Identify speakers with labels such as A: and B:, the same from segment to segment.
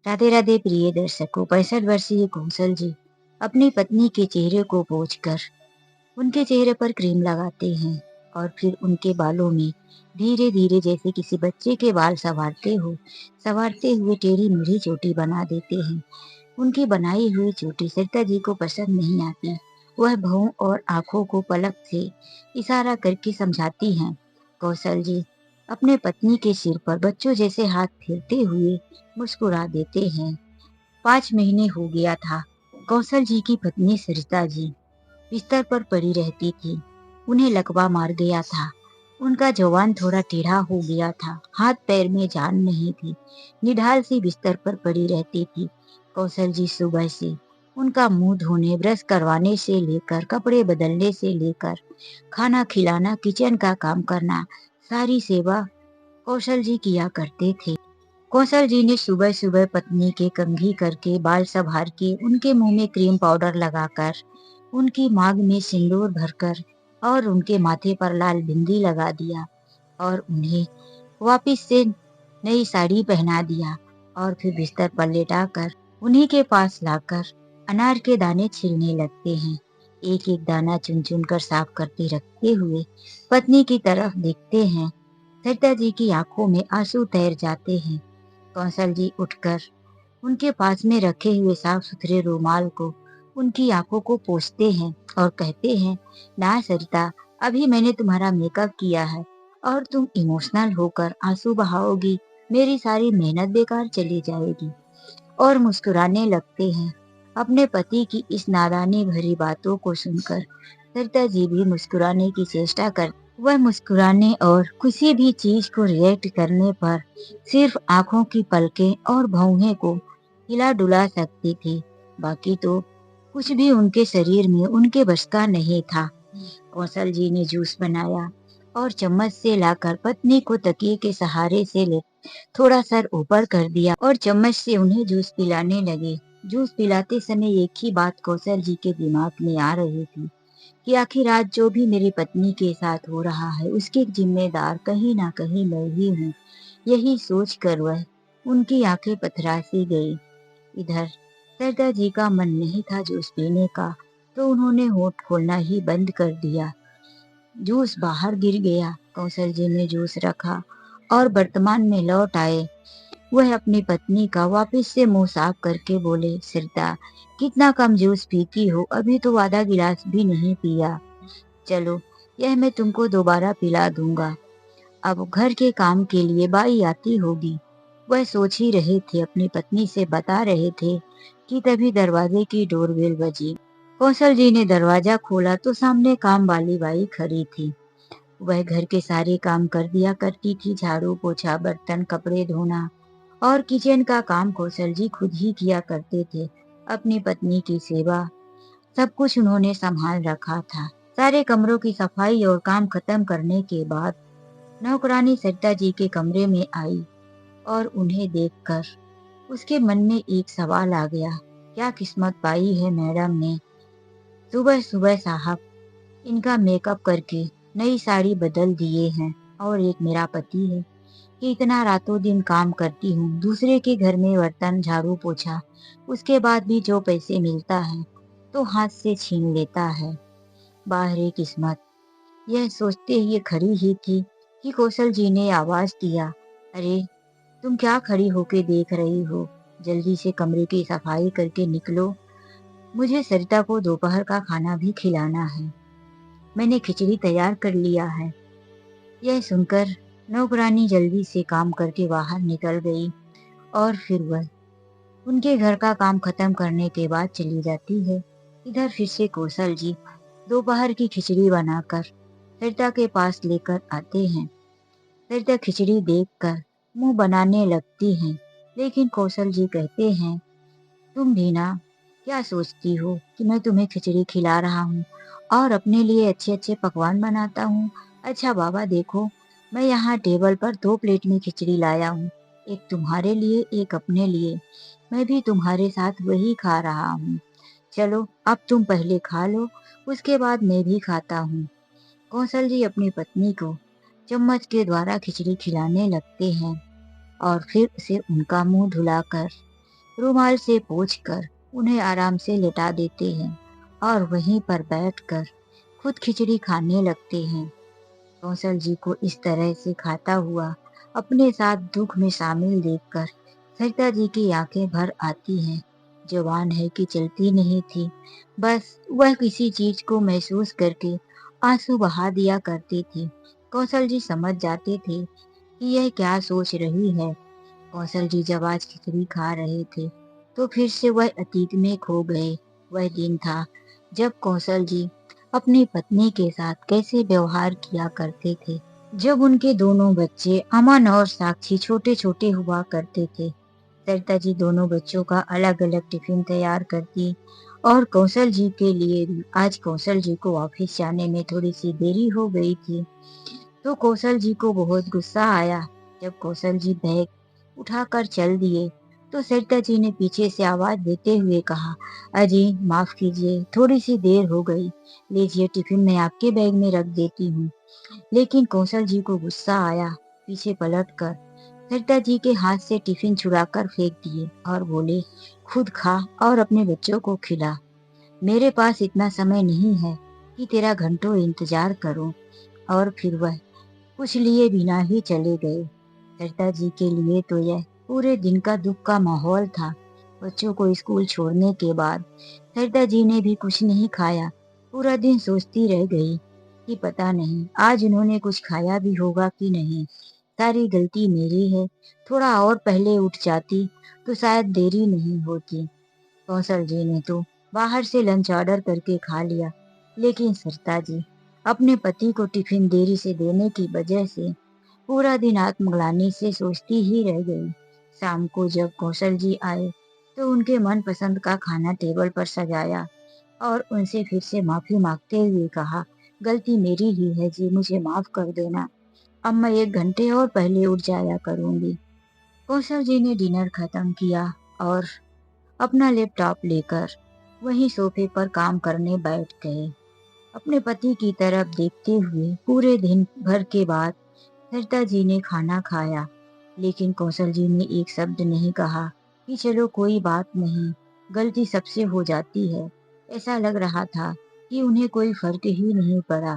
A: राधे राधे प्रिय दर्शकों, 65 वर्षीय कौशल जी अपनी पत्नी के चेहरे को पोंछकर उनके चेहरे पर क्रीम लगाते हैं और फिर उनके बालों में धीरे धीरे जैसे किसी बच्चे के बाल संवारते हुए टेढ़ी मेढ़ी चोटी बना देते हैं। उनकी बनाई हुई चोटी सरिता जी को पसंद नहीं आती। वह भौं और आंखों को पलक से इशारा करके समझाती हैं। कौशल जी अपने पत्नी के सिर पर बच्चों जैसे हाथ फेरते हुए मुस्कुरा देते हैं। 5 महीने हो गया था। कौशल जी की पत्नी सरिता जी बिस्तर पर पड़ी रहती थी। उन्हें लकवा मार गया था। उनका जवान थोड़ा टेढ़ा हो गया था। हाथ पैर में जान नहीं थी। निढाल सी बिस्तर पर पड़ी रहती थी। कौशल जी सुबह से उनका मुंह धोने, ब्रश करवाने से लेकर कपड़े बदलने से लेकर खाना खिलाना, किचन का काम करना, सारी सेवा कौशल जी किया करते थे। कौशल जी ने सुबह सुबह पत्नी के कंघी करके, बाल संभार के, उनके मुंह में क्रीम पाउडर लगाकर, उनकी मांग में सिंदूर भरकर और उनके माथे पर लाल बिंदी लगा दिया और उन्हें वापिस से नई साड़ी पहना दिया और फिर बिस्तर पर लेटाकर उन्हीं के पास लाकर अनार के दाने छीलने लगते हैं। एक एक दाना चुन चुन कर साफ करते रखते हुए पत्नी की तरफ देखते हैं। सरिता जी की आंखों में आंसू तैर जाते हैं। कौशल जी उठकर उनके पास में रखे हुए साफ सुथरे रुमाल को उनकी आंखों को पोंछते हैं और कहते हैं, ना सरिता, अभी मैंने तुम्हारा मेकअप किया है और तुम इमोशनल होकर आंसू बहाओगी, मेरी सारी मेहनत बेकार चली जाएगी। और मुस्कुराने लगते हैं। अपने पति की इस नादानी भरी बातों को सुनकर सरिता जी भी मुस्कुराने की चेष्टा कर वह मुस्कुराने और किसी भी चीज को रिएक्ट करने पर सिर्फ आंखों की पलकें और भौहें को हिला डुला सकती थी। बाकी तो कुछ भी उनके शरीर में उनके बस का नहीं था। कौशल जी ने जूस बनाया और चम्मच से लाकर पत्नी को तकिए के सहारे से ले थोड़ा सर ऊपर कर दिया और चम्मच से उन्हें जूस पिलाने लगे। जूस पिलाते समय एक ही बात कौशल जी के दिमाग में आ रही थी कि आखिर आज जो भी मेरी पत्नी के साथ हो रहा है उसकी जिम्मेदार कहीं ना कहीं मैं ही हूँ। यही सोचकर वह उनकी आंखें पथरासी गई। इधर सरदा जी का मन नहीं था जूस पीने का, तो उन्होंने होठ खोलना ही बंद कर दिया। जूस बाहर गिर गया। कौशल जी ने जूस रखा और वर्तमान में लौट आए। वह अपनी पत्नी का वापस से मुंह साफ करके बोले, सरिता, कितना कम जूस पीती हो, अभी तो आधा गिलास भी नहीं पिया। चलो, यह मैं तुमको दोबारा पिला दूंगा। अब घर के काम के लिए बाई आती होगी। वह सोच ही रहे थे, अपनी पत्नी से बता रहे थे कि तभी दरवाजे की डोरबेल बजी। कौशल जी ने दरवाजा खोला तो सामने काम वाली बाई खड़ी थी। वह घर के सारे काम कर दिया करती थी, झाड़ू पोछा, बर्तन, कपड़े धोना और किचन का काम कौशल जी खुद ही किया करते थे। अपनी पत्नी की सेवा सब कुछ उन्होंने संभाल रखा था। सारे कमरों की सफाई और काम खत्म करने के बाद नौकरानी सरिता जी के कमरे में आई और उन्हें देखकर उसके मन में एक सवाल आ गया, क्या किस्मत पाई है मैडम ने। सुबह सुबह साहब इनका मेकअप करके नई साड़ी बदल दिए हैं और एक मेरा पति है कि इतना रातों दिन काम करती हूँ, दूसरे के घर में बर्तन, झाड़ू पोछा, उसके बाद भी जो पैसे मिलता है तो हाथ से छीन लेता है। बाहरी किस्मत। यह सोचते ही खड़ी ही थी कि कौशल जी ने आवाज दिया, अरे तुम क्या खड़ी होके देख रही हो, जल्दी से कमरे की सफाई करके निकलो, मुझे सरिता को दोपहर का खाना भी खिलाना है। मैंने खिचड़ी तैयार कर लिया है। यह सुनकर नौकरानी जल्दी से काम करके बाहर निकल गई और फिर वह उनके घर का काम खत्म करने के बाद चली जाती है। इधर फिर से कौशल जी दोपहर की खिचड़ी बनाकर सरिता के पास लेकर आते हैं। सरिता खिचड़ी देखकर मुंह बनाने लगती हैं, लेकिन कौशल जी कहते हैं, तुम भी ना क्या सोचती हो कि मैं तुम्हें खिचड़ी खिला रहा हूँ और अपने लिए अच्छे अच्छे पकवान बनाता हूँ। अच्छा बाबा देखो, मैं यहाँ टेबल पर 2 प्लेट में खिचड़ी लाया हूँ, एक तुम्हारे लिए, एक अपने लिए। मैं भी तुम्हारे साथ वही खा रहा हूँ। चलो अब तुम पहले खा लो, उसके बाद मैं भी खाता हूँ। कौशल जी अपनी पत्नी को चम्मच के द्वारा खिचड़ी खिलाने लगते हैं और फिर उसे उनका मुंह धुलाकर रुमाल से पोंछकर उन्हें आराम से लेटा देते हैं और वहीं पर बैठकर खुद खिचड़ी खाने लगते हैं। कौशल जी को इस तरह से खाता हुआ अपने साथ दुख में शामिल देखकर सरिता जी की आंखें भर आती हैं। जुबान है कि चलती नहीं थी, बस वह किसी चीज को महसूस करके आंसू बहा दिया करती थी। कौशल जी समझ जाते थे कि यह क्या सोच रही है। कौशल जी जब आज खिचड़ी खा रहे थे तो फिर से वह अतीत में खो गए। वह दिन था जब कौशल जी अपनी पत्नी के साथ कैसे व्यवहार किया करते थे। जब उनके दोनों बच्चे अमन और साक्षी छोटे छोटे हुआ करते थे, सरिता जी दोनों बच्चों का अलग अलग टिफिन तैयार करती और कौशल जी के लिए भी। आज कौशल जी को ऑफिस जाने में थोड़ी सी देरी हो गई थी, तो कौशल जी को बहुत गुस्सा आया। जब कौशल जी बैग उठाकर चल दिए तो सरिता जी ने पीछे से आवाज देते हुए कहा, अजी माफ कीजिए, थोड़ी सी देर हो गई, लीजिए टिफिन मैं आपके बैग में रख देती हूँ। लेकिन कौशल जी को गुस्सा आया। पीछे पलटकर सरिता जी के हाथ से टिफिन छुड़ाकर फेंक दिए और बोले, खुद खा और अपने बच्चों को खिला, मेरे पास इतना समय नहीं है कि तेरा घंटों इंतजार करूं। और फिर वह कुछ लिए बिना ही चले गए। सरिता जी के लिए तो यह पूरे दिन का दुख का माहौल था। बच्चों को स्कूल छोड़ने के बाद सरिता जी ने भी कुछ नहीं खाया। पूरा दिन सोचती रह गई कि पता नहीं आज उन्होंने कुछ खाया भी होगा कि नहीं। सारी गलती मेरी है, थोड़ा और पहले उठ जाती तो शायद देरी नहीं होती। कौशल जी ने तो बाहर से लंच ऑर्डर करके खा लिया, लेकिन सरिता जी अपने पति को टिफिन देरी से देने की वजह से पूरा दिन आत्मग्लानि से सोचती ही रह गई। शाम को जब कौशल जी आए तो उनके मनपसंद का खाना टेबल पर सजाया और उनसे फिर से माफी मांगते हुए कहा, गलती मेरी ही है जी, मुझे माफ कर देना। अब मैं 1 घंटे और पहले उठ जाया करूंगी। कौशल जी ने डिनर खत्म किया और अपना लैपटॉप लेकर वहीं सोफे पर काम करने बैठ गए, अपने पति की तरफ देखते हुए। पूरे दिन भर के बाद सरिता जी ने खाना खाया, लेकिन कौशल जी ने एक शब्द नहीं कहा कि चलो कोई बात नहीं, गलती सबसे हो जाती है। ऐसा लग रहा था कि उन्हें कोई फर्क ही नहीं पड़ा।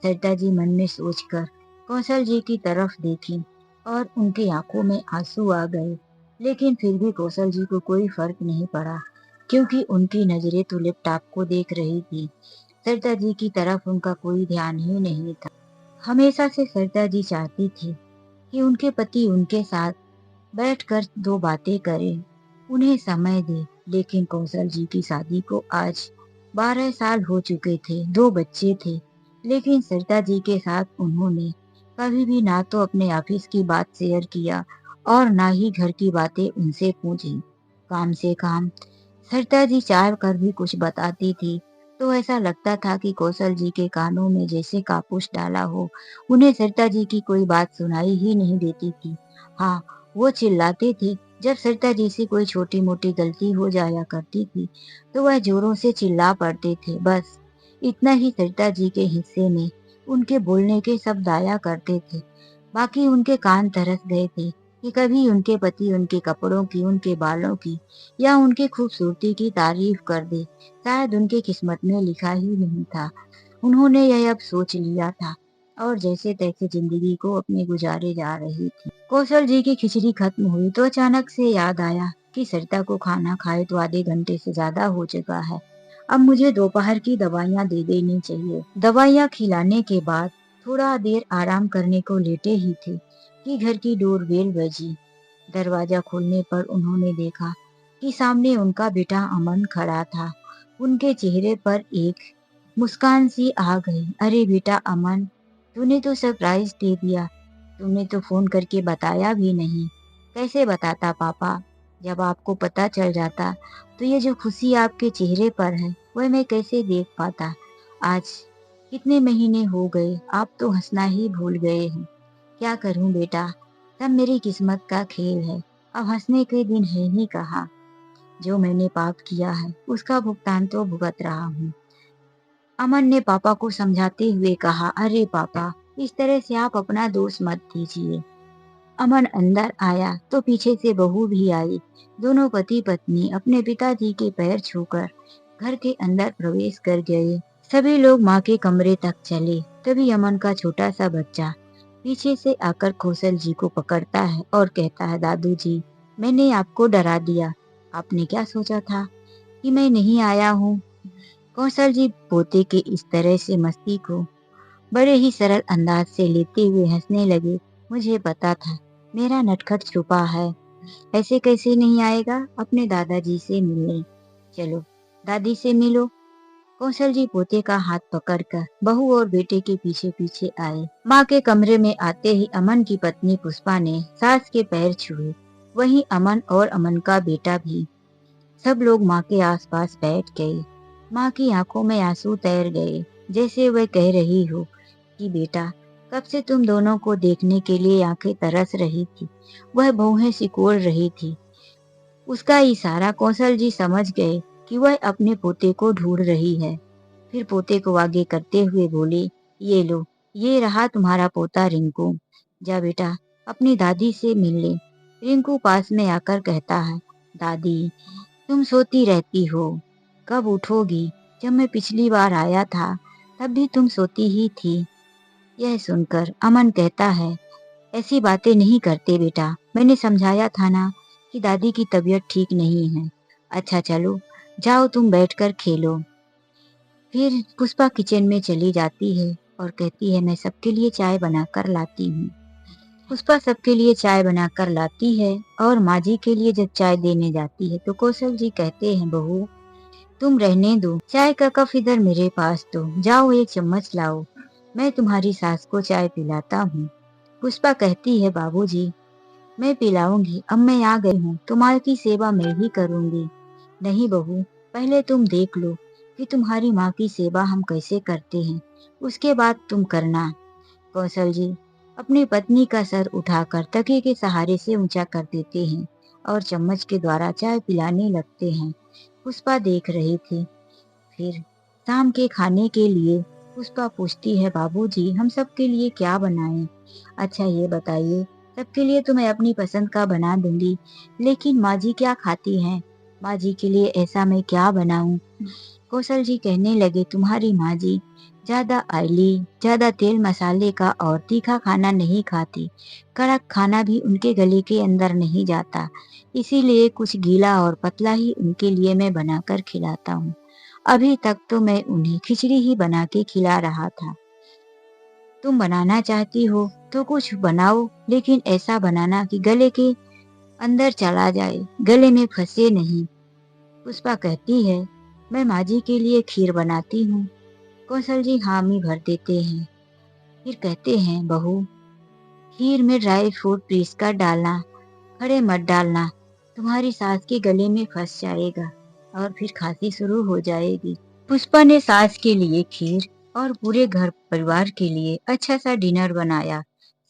A: सरिता जी मन में सोचकर कौशल जी की तरफ देखी और उनकी आंखों में आंसू आ गए, लेकिन फिर भी कौशल जी को कोई फर्क नहीं पड़ा, क्योंकि उनकी नजरें तो लैपटॉप को देख रही थी। सरिता जी की तरफ उनका कोई ध्यान ही नहीं था। हमेशा से सरिता जी चाहती थी कि उनके पति उनके साथ बैठकर 2 बातें करें, उन्हें समय दे। लेकिन कौशल जी की शादी को आज 12 साल हो चुके थे, 2 बच्चे थे, लेकिन सरिता जी के साथ उन्होंने कभी भी ना तो अपने ऑफिस की बात शेयर किया और ना ही घर की बातें उनसे पूछी। काम से काम सरिता जी चाह कर भी कुछ बताती थी तो ऐसा लगता था कि कौशल जी के कानों में जैसे कापूस डाला हो। उन्हें सरिता जी की कोई बात सुनाई ही नहीं देती थी। हाँ, वो चिल्लाते थे। जब सरिता जी से कोई छोटी मोटी गलती हो जाया करती थी तो वह जोरों से चिल्ला पड़ते थे। बस इतना ही सरिता जी के हिस्से में उनके बोलने के शब्द आया करते थे। बाकी उनके कान तरस गए थे कि कभी उनके पति उनके कपड़ों की, उनके बालों की या उनकी खूबसूरती की तारीफ कर दे। शायद उनके किस्मत में लिखा ही नहीं था। उन्होंने यह अब सोच लिया था और जैसे तैसे जिंदगी को अपने गुजारे जा रही थी। कौशल जी की खिचड़ी खत्म हुई तो अचानक से याद आया कि सरिता को खाना खाए तो आधे घंटे से ज्यादा हो चुका है। अब मुझे दोपहर की दवाइयाँ दे देनी चाहिए। दवाइयाँ खिलाने के बाद थोड़ा देर आराम करने को लेटे ही थे कि घर की डोरबेल बजी। दरवाजा खोलने पर उन्होंने देखा कि सामने उनका बेटा अमन खड़ा था। उनके चेहरे पर एक मुस्कान सी आ गई। अरे बेटा अमन, तूने तो सरप्राइज दे दिया। तुमने तो फोन करके बताया भी नहीं। कैसे बताता पापा? जब आपको पता चल जाता तो ये जो खुशी आपके चेहरे पर है वह मैं कैसे देख पाता। आज कितने महीने हो गए, आप तो हंसना ही भूल गए हैं। क्या करूं बेटा, सब मेरी किस्मत का खेल है। अब हंसने के दिन है ही कहाँ। जो मैंने पाप किया है उसका भुगतान तो भुगत रहा हूँ। अमन ने पापा को समझाते हुए कहा, अरे पापा, इस तरह से आप अपना दोष मत दीजिए। अमन अंदर आया तो पीछे से बहू भी आई। दोनों पति पत्नी अपने पिताजी के पैर छूकर घर के अंदर प्रवेश कर गए। सभी लोग माँ के कमरे तक चले। तभी अमन का छोटा सा बच्चा पीछे से आकर कौशल जी को पकड़ता है और कहता है, दादू जी, मैंने आपको डरा दिया। आपने क्या सोचा था कि मैं नहीं आया हूँ? कौशल जी पोते के इस तरह से मस्ती को बड़े ही सरल अंदाज से लेते हुए हंसने लगे। मुझे पता था मेरा नटखट छुपा है, ऐसे कैसे नहीं आएगा अपने दादाजी से मिलने। चलो दादी से मिलो। कौशल जी पोते का हाथ पकड़कर बहू और बेटे के पीछे पीछे आए। माँ के कमरे में आते ही अमन की पत्नी पुष्पा ने सास के पैर छुए। वहीं अमन और अमन का बेटा भी। सब लोग माँ के आसपास बैठ गए। माँ की आंखों में आंसू तैर गए, जैसे वह कह रही हो कि बेटा, कब से तुम दोनों को देखने के लिए आंखें तरस रही थी। वह भौहें सिकोड़ रही थी। उसका इशारा कौशल जी समझ गए कि वह अपने पोते को ढूंढ रही है। फिर पोते को आगे करते हुए बोले, ये लो, ये रहा तुम्हारा पोता रिंकू। जा बेटा अपनी दादी से मिल ले। रिंकू पास में आकर कहता है, दादी, तुम सोती रहती हो, कब उठोगी? जब मैं पिछली बार आया था तब भी तुम सोती ही थी। यह सुनकर अमन कहता है, ऐसी बातें नहीं करते बेटा, मैंने समझाया था ना कि दादी की तबीयत ठीक नहीं है। अच्छा चलो, जाओ तुम बैठकर खेलो। फिर पुष्पा किचन में चली जाती है और कहती है, मैं सबके लिए चाय बनाकर लाती हूँ। पुष्पा सबके लिए चाय बनाकर लाती है और माँ जी के लिए जब चाय देने जाती है तो कौशल जी कहते हैं, बहू तुम रहने दो, चाय का कप इधर मेरे पास दो, जाओ एक चम्मच लाओ, मैं तुम्हारी सास को चाय पिलाता हूँ। पुष्पा कहती है, बाबूजी मैं पिलाऊंगी, अब मैं आ गई हूँ, तुम्हारी की सेवा मैं ही करूंगी। नहीं बहू, पहले तुम देख लो कि तुम्हारी माँ की सेवा हम कैसे करते हैं, उसके बाद तुम करना। कौशल जी अपनी पत्नी का सर उठाकर तकिए के सहारे से ऊंचा कर देते हैं और चम्मच के द्वारा चाय पिलाने लगते हैं। पुष्पा देख रही थी। फिर शाम के खाने के लिए पुष्पा पूछती है, बाबूजी हम सबके लिए क्या बनाएं? अच्छा ये बताइए, सबके लिए तो मैं अपनी पसंद का बना दूंगी, लेकिन माँ जी क्या खाती हैं? माँ जी के लिए ऐसा मैं क्या बनाऊं? कौशल जी कहने लगे, तुम्हारी माँ जी ज्यादा ऑयली, ज्यादा तेल मसाले का और तीखा खाना नहीं खाती। कड़क खाना भी उनके गले के अंदर नहीं जाता, इसीलिए कुछ गीला और पतला ही उनके लिए मैं बनाकर खिलाता हूँ। अभी तक तो मैं उन्हें खिचड़ी ही बना के खिला रहा था। तुम बनाना चाहती हो तो कुछ बनाओ, लेकिन ऐसा बनाना कि गले के अंदर चला जाए, गले में फंसे नहीं। पुष्पा कहती है, मैं माँ जी के लिए खीर बनाती हूँ। कौशल जी हामी भर देते हैं। फिर कहते हैं, बहू खीर में ड्राई फ्रूट पीस कर डालना, खड़े मत डालना, तुम्हारी सास के गले में फंस जाएगा और फिर खांसी शुरू हो जाएगी। पुष्पा ने सास के लिए खीर और पूरे घर परिवार के लिए अच्छा सा डिनर बनाया।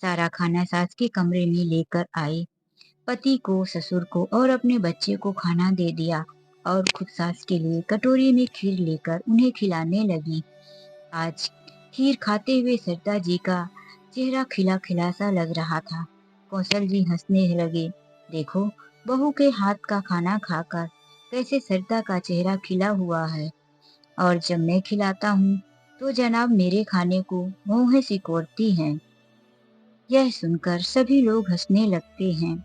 A: सारा खाना सास के कमरे में लेकर आई। पति को, ससुर को और अपने बच्चे को खाना दे दिया और खुद सास के लिए कटोरी में खीर लेकर उन्हें खिलाने लगी। आज खीर खाते हुए सरिता जी का चेहरा खिला खिला सा लग रहा था। कौशल जी हंसने लगे, देखो बहू के हाथ का खाना खाकर कैसे सरिता का चेहरा खिला हुआ है, और जब मैं खिलाता हूँ तो जनाब मेरे खाने को भौहें सिकोड़ती हैं। यह सुनकर सभी लोग हंसने लगते हैं।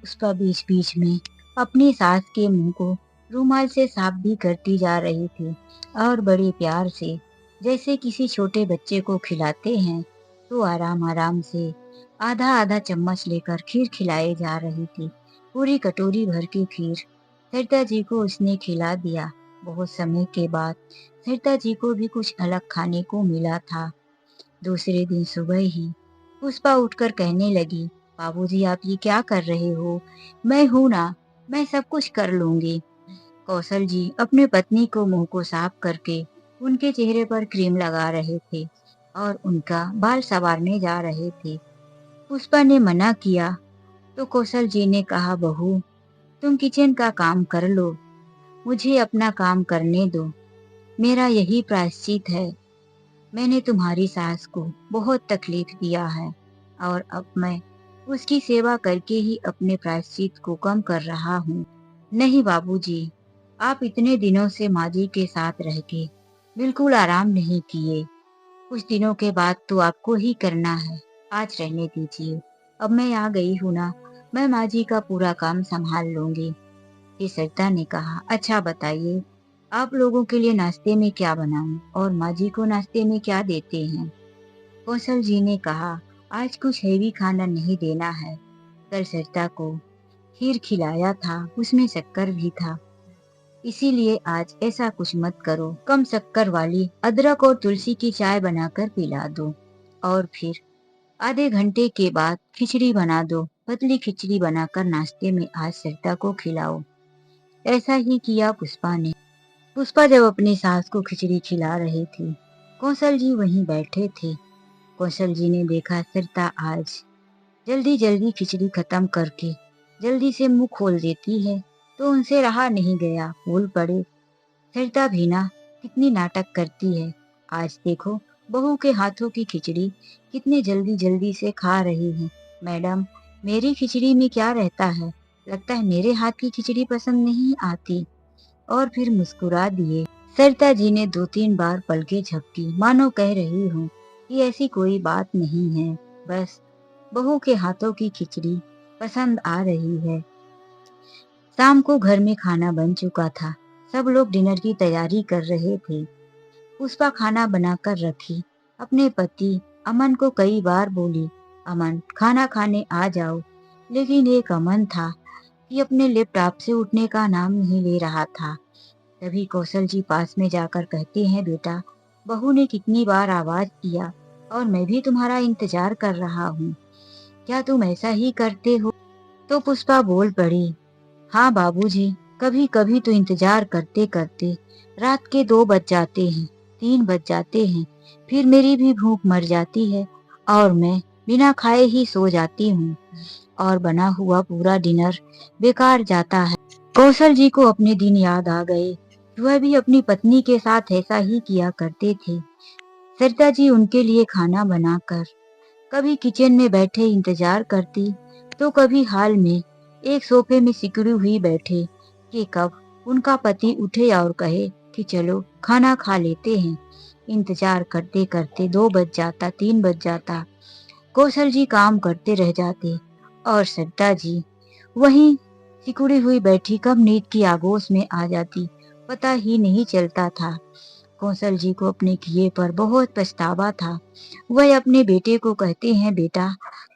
A: उसका बीच बीच में अपनी सास के मुंह को रुमाल से साफ भी करती जा रही थी और बड़े प्यार से, जैसे किसी छोटे बच्चे को खिलाते हैं तो आराम आराम से आधा आधा चम्मच लेकर खीर खिलाए जा रही थी। पूरी कटोरी भर की खीर सरिता जी को उसने खिला दिया। बहुत समय के बाद सरिता जी को भी कुछ अलग खाने को मिला था। दूसरे दिन सुबह ही पुष्पा उठकर कहने लगी, बाबूजी आप ये क्या कर रहे हो? मैं हूं ना, मैं सब कुछ कर लूंगी। कौशल जी अपने पत्नी को मुंह को साफ करके उनके चेहरे पर क्रीम लगा रहे थे और उनका बाल संवारने जा रहे थे। पुष्पा ने मना किया तो कौशल जी ने कहा, बहू तुम किचन का काम कर लो, मुझे अपना काम करने दो, मेरा यही प्रायश्चित है। मैंने तुम्हारी सास को बहुत तकलीफ दिया है और अब मैं उसकी सेवा करके ही अपने प्रायश्चित को कम कर रहा हूँ। नहीं बाबूजी, आप इतने दिनों से माँ जी के साथ रह के बिल्कुल आराम नहीं किए। कुछ दिनों के बाद तो आपको ही करना है। आज रहने दीजिए। अब मैं आ गई हूँ ना, मैं माँ जी का पूरा काम संभाल लूंगी। फिर सरिता ने कहा, अच्छा बताइए, आप लोगों के लिए नाश्ते में क्या बनाऊं और माँ जी को नाश्ते में क्या देते हैं? कौशल जी ने कहा, आज कुछ हैवी खाना नहीं देना है। कल सरिता को खीर खिलाया था, उसमें शक्कर भी था, इसीलिए आज ऐसा कुछ मत करो। कम शक्कर वाली अदरक और तुलसी की चाय बनाकर पिला दो और फिर आधे घंटे के बाद खिचड़ी बना दो। पतली खिचड़ी बनाकर नाश्ते में आज सरिता को खिलाओ। ऐसा ही किया पुष्पा ने। पुष्पा जब अपनी सास को खिचड़ी खिला रही थी, कौशल जी वहीं बैठे थे। कौशल जी ने देखा सरिता आज जल्दी जल्दी खिचड़ी खत्म करके जल्दी से मुंह खोल देती है, तो उनसे रहा नहीं गया, बोल पड़े, सरिता भी ना कितनी नाटक करती है। आज देखो बहू के हाथों की खिचड़ी कितने जल्दी जल्दी से खा रही है। मैडम, मेरी खिचड़ी में क्या रहता है? लगता है मेरे हाथ की खिचड़ी पसंद नहीं आती। और फिर मुस्कुरा दिए। सरिता जी ने 2-3 बार पलकें झपकी, मानो कह रही हूँ कि ऐसी कोई बात नहीं है, बस बहू के हाथों की खिचड़ी पसंद आ रही है। शाम को घर में खाना बन चुका था। सब लोग डिनर की तैयारी कर रहे थे। पुष्पा खाना बनाकर रखी। अपने पति अमन को कई बार बोली, अमन खाना खाने आ जाओ, लेकिन एक अमन था कि अपने लैपटॉप से उठने का नाम नहीं ले रहा था। तभी कौशल जी पास में जाकर कहते हैं, बेटा, बहू ने कितनी बार आवाज किया और मैं भी तुम्हारा इंतजार कर रहा हूँ, क्या तुम ऐसा ही करते हो? तो पुष्पा बोल पड़ी, हाँ बाबूजी, कभी कभी तो इंतजार करते करते रात के 2 बज जाते हैं, 3 बज जाते हैं, फिर मेरी भी भूख मर जाती है और मैं बिना खाए ही सो जाती हूँ और बना हुआ पूरा डिनर बेकार जाता है। कौशल जी को अपने दिन याद आ गए। वह भी अपनी पत्नी के साथ ऐसा ही किया करते थे। सरिता जी उनके लिए खाना बनाकर कभी किचन में बैठे इंतजार करती, तो कभी हाल में एक सोफे में सिकुड़ी हुई बैठे कि कब उनका पति उठे और कहे कि चलो खाना खा लेते हैं। इंतजार करते करते 2 बज जाता, 3 बज जाता। कौशल जी काम करते रह जाते और सरिता जी वहीं सिकुड़ी हुई बैठी कब नींद की आगोश में आ जाती, पता ही नहीं चलता था। कौशल जी को अपने किए पर बहुत पछतावा था। वह अपने बेटे को कहते हैं, बेटा,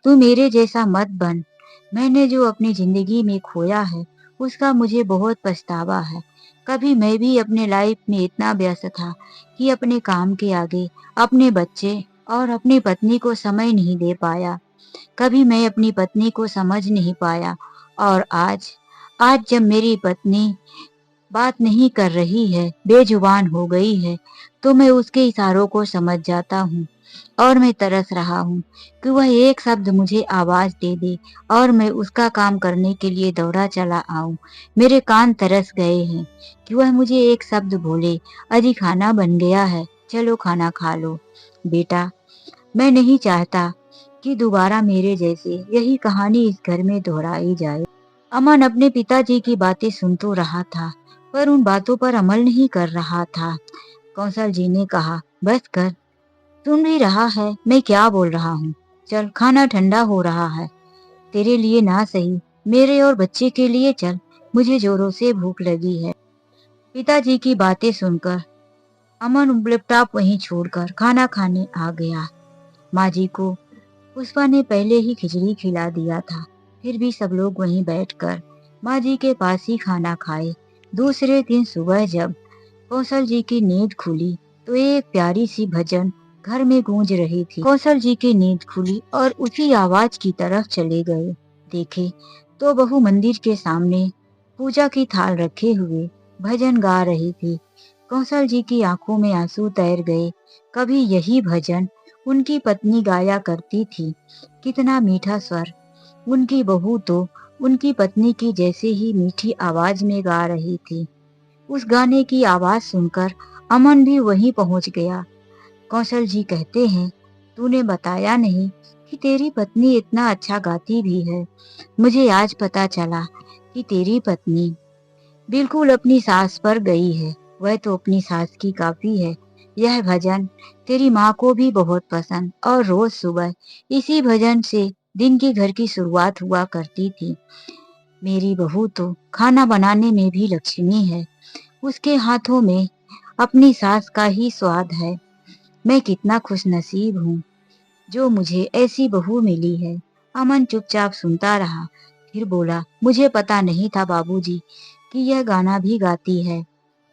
A: तू मेरे जैसा मत बन। मैंने जो अपनी जिंदगी में खोया है उसका मुझे बहुत पछतावा है। कभी मैं भी अपने लाइफ में इतना व्यस्त था कि अपने काम के आगे अपने बच्चे और अपनी पत्नी को समय नहीं दे पाया। कभी मैं अपनी पत्नी को समझ नहीं पाया और आज आज जब मेरी पत्नी बात नहीं कर रही है, बेजुबान हो गई है, तो मैं उसके इशारों को समझ जाता हूँ और मैं तरस रहा हूँ कि वह एक शब्द मुझे आवाज दे दे और मैं उसका काम करने के लिए दौड़ा चला आऊं। मेरे कान तरस गए हैं कि वह मुझे एक शब्द बोले, अजी खाना बन गया है, चलो खाना खा लो। बेटा, मैं नहीं चाहता कि दोबारा मेरे जैसे यही कहानी इस घर में दोहराई जाए। अमन अपने पिताजी की बातें सुन तो रहा था, पर उन बातों पर अमल नहीं कर रहा था। कौशल जी ने कहा, बस कर, सुन भी रहा है मैं क्या बोल रहा हूँ। चल, खाना ठंडा हो रहा है, तेरे लिए ना सही, मेरे और बच्चे के लिए चल, मुझे जोरों से भूख लगी है। पिताजी की बातें सुनकर अमन लैपटॉप वहीं छोड़कर खाना खाने आ गया। माँ जी को पुष्पा ने पहले ही खिचड़ी खिला दिया था, फिर भी सब लोग वहीं बैठकर माँ जी के पास ही खाना खाए। दूसरे दिन सुबह जब कौशल जी की नींद खुली, तो एक प्यारी सी भजन घर में गूंज रही थी। कौशल जी की नींद खुली और उसी आवाज की तरफ चले गए। देखे तो बहू मंदिर के सामने पूजा की थाल रखे हुए भजन गा रही थी। कौशल जी की आंखों में आंसू तैर गए। कभी यही भजन उनकी पत्नी गाया करती थी। कितना मीठा स्वर! उनकी बहू तो उनकी पत्नी की जैसे ही मीठी आवाज में गा रही थी। उस गाने की आवाज सुनकर अमन भी वहीं पहुंच गया। कौशल जी कहते हैं, तूने बताया नहीं कि तेरी पत्नी इतना अच्छा गाती भी है। मुझे आज पता चला कि तेरी पत्नी बिल्कुल अपनी सास पर गई है। वह तो अपनी सास की काफी है। यह भजन तेरी माँ को भी बहुत पसंद और रोज सुबह इसी भजन से दिन की घर की शुरुआत हुआ करती थी। मेरी बहू तो खाना बनाने में भी लक्ष्मी है। उसके हाथों में अपनी सास का ही स्वाद है। मैं कितना खुशनसीब हूँ जो मुझे ऐसी बहू मिली है। अमन चुपचाप सुनता रहा, फिर बोला, मुझे पता नहीं था बाबूजी कि यह गाना भी गाती है।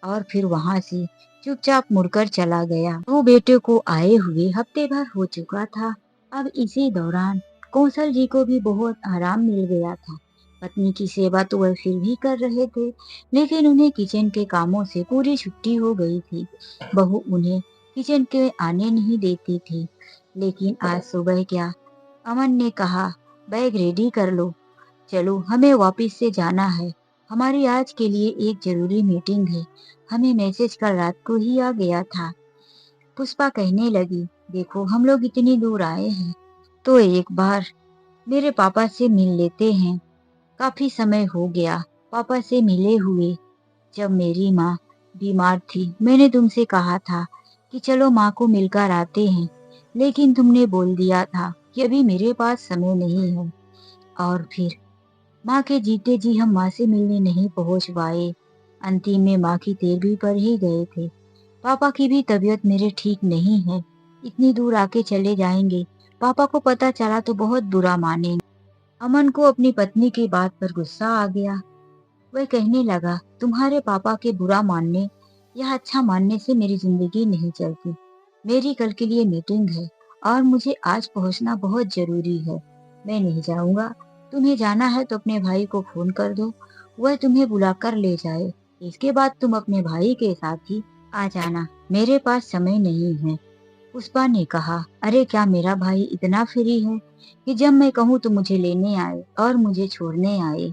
A: और फिर वहां से चुपचाप मुड़कर चला गया। वो बेटे को आए हुए हफ्ते भर हो चुका था। अब इसी दौरान कौशल जी को भी बहुत आराम मिल गया था। पत्नी की सेवा तो वह फिर भी कर रहे थे, लेकिन उन्हें किचन के कामों से पूरी छुट्टी हो गई थी। बहू उन्हें किचन के आने नहीं देती थी। लेकिन आज सुबह क्या, अमन ने कहा, बैग रेडी कर लो, चलो हमें वापस से जाना है। हमारी आज के लिए एक जरूरी मीटिंग है। हमें मैसेज कल रात को ही आ गया था। पुष्पा कहने लगी, देखो हम लोग इतनी दूर आए हैं तो एक बार मेरे पापा से मिल लेते हैं। काफी समय हो गया पापा से मिले हुए। जब मेरी माँ बीमार थी मैंने तुमसे कहा था कि चलो माँ को मिलकर आते हैं, लेकिन तुमने बोल दिया था कि अभी मेरे पास समय नहीं है। और फिर माँ के जीते जी हम माँ से मिलने नहीं पहुँच पाए। अंतिम में माँ की तेरहवीं पर ही गए थे। पापा की भी तबीयत मेरे ठीक नहीं है। इतनी दूर आके चले जाएंगे, पापा को पता चला तो बहुत बुरा मानेंगे। अमन को अपनी पत्नी की बात पर गुस्सा आ गया। वह कहने लगा, तुम्हारे पापा के बुरा मानने या अच्छा मानने से मेरी जिंदगी नहीं चलती। मेरी कल के लिए मीटिंग है और मुझे आज पहुंचना बहुत जरूरी है। मैं नहीं जाऊंगा। तुम्हें जाना है तो अपने भाई को फोन कर दो, वह तुम्हें बुलाकर ले जाए। इसके बाद तुम अपने भाई के साथ ही आ जाना। मेरे पास समय नहीं है। पुष्पा ने कहा, अरे क्या मेरा भाई इतना फ्री है कि जब मैं कहूँ तो मुझे लेने आए और मुझे छोड़ने आए।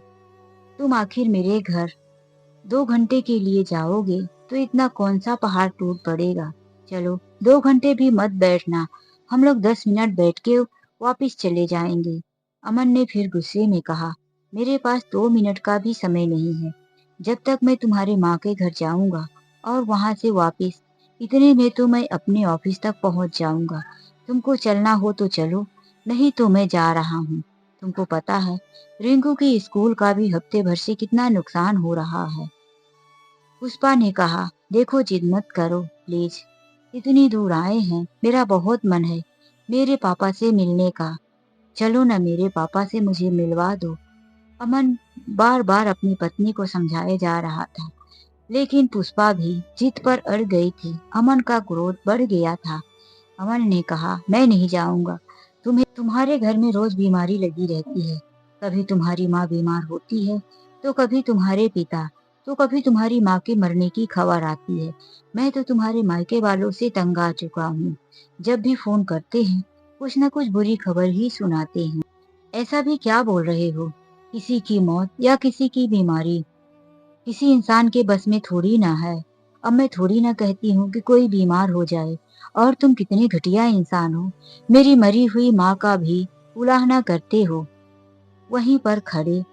A: तुम आखिर मेरे घर 2 घंटे के लिए जाओगे तो इतना कौन सा पहाड़ टूट पड़ेगा। चलो 2 घंटे भी मत बैठना, हम लोग 10 मिनट बैठ के वापिस चले जाएंगे। अमन ने फिर गुस्से में कहा, मेरे पास 2 मिनट का भी समय नहीं है। जब तक मैं तुम्हारे माँ के घर जाऊंगा और वहां से वापिस, इतने में तो मैं अपने ऑफिस तक पहुंच जाऊंगा। तुमको चलना हो तो चलो, नहीं तो मैं जा रहा हूँ। तुमको पता है रिंकू की स्कूल का भी हफ्ते भर से कितना नुकसान हो रहा है। पुष्पा ने कहा, देखो जिद मत करो प्लीज, इतनी दूर आए हैं, मेरा बहुत मन है मेरे पापा से मिलने का। चलो ना मेरे पापा से मुझे मिलवा दो। अमन बार बार अपनी पत्नी को समझाए जा रहा था, लेकिन पुष्पा भी जिद पर अड़ गई थी। अमन का क्रोध बढ़ गया था। अमन ने कहा, मैं नहीं जाऊंगा। तुम्हें तुम्हारे घर में रोज बीमारी लगी रहती है। कभी तुम्हारी माँ बीमार होती है तो कभी तुम्हारे पिता, तो कभी तुम्हारी माँ के मरने की खबर आती है। मैं तो तुम्हारे मायके वालों से तंग आ चुका हूँ। जब भी फोन करते हैं कुछ न कुछ बुरी खबर ही सुनाते हैं। ऐसा भी क्या बोल रहे हो, किसी की मौत या किसी की बीमारी किसी इंसान के बस में थोड़ी ना है। अब मैं थोड़ी ना कहती हूँ कि कोई बीमार हो जाए। और तुम कितने घटिया इंसान हो, मेरी मरी हुई माँ का भी उलाहना करते हो। वहीं पर खड़े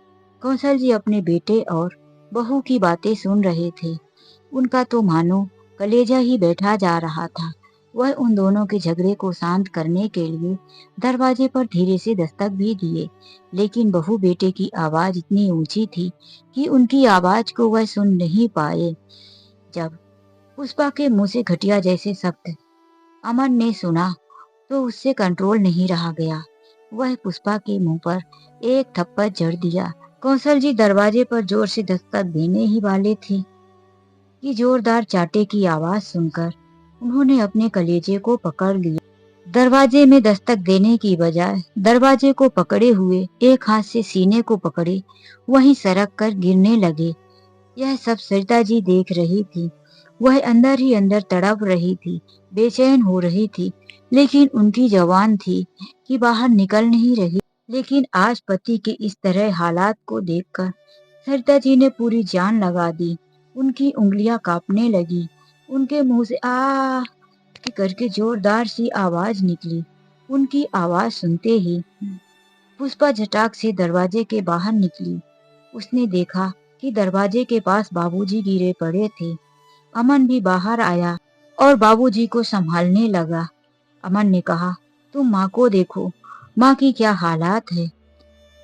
A: कौशल जी अपने बेटे और बहू की बातें सुन रहे थे। उनका तो मानो कलेजा ही बैठा जा रहा था। वह उन दोनों के झगड़े को शांत करने के लिए दरवाजे पर धीरे से दस्तक भी दिए, लेकिन बहू बेटे की आवाज इतनी ऊंची थी कि उनकी आवाज को वह सुन नहीं पाए। जब पुष्पा के मुंह से घटिया जैसे शब्द अमन ने सुना तो उससे कंट्रोल नहीं रहा गया। वह पुष्पा के मुंह पर एक थप्पड़ जड़ दिया। कौशल जी दरवाजे पर जोर से दस्तक देने ही वाले थे कि जोरदार चाटे की आवाज सुनकर उन्होंने अपने कलेजे को पकड़ लिया। दरवाजे में दस्तक देने की बजाय दरवाजे को पकड़े हुए एक हाथ से सीने को पकड़े वहीं सरक कर गिरने लगे। यह सब सरिता जी देख रही थी। वह अंदर ही अंदर तड़प रही थी, बेचैन हो रही थी, लेकिन उनकी जवान थी कि बाहर निकल नहीं रही। लेकिन आज पति के इस तरह हालात को देखकर सरिता जी ने पूरी जान लगा दी। उनकी उंगलियां कांपने लगी। उनके मुंह से आ करके जोरदार सी आवाज निकली। उनकी आवाज सुनते ही पुष्पा झटाक से दरवाजे के बाहर निकली। उसने देखा कि दरवाजे के पास बाबूजी गिरे पड़े थे। अमन भी बाहर आया और बाबूजी को संभालने लगा। अमन ने कहा, तुम माँ को देखो, माँ की क्या हालात है।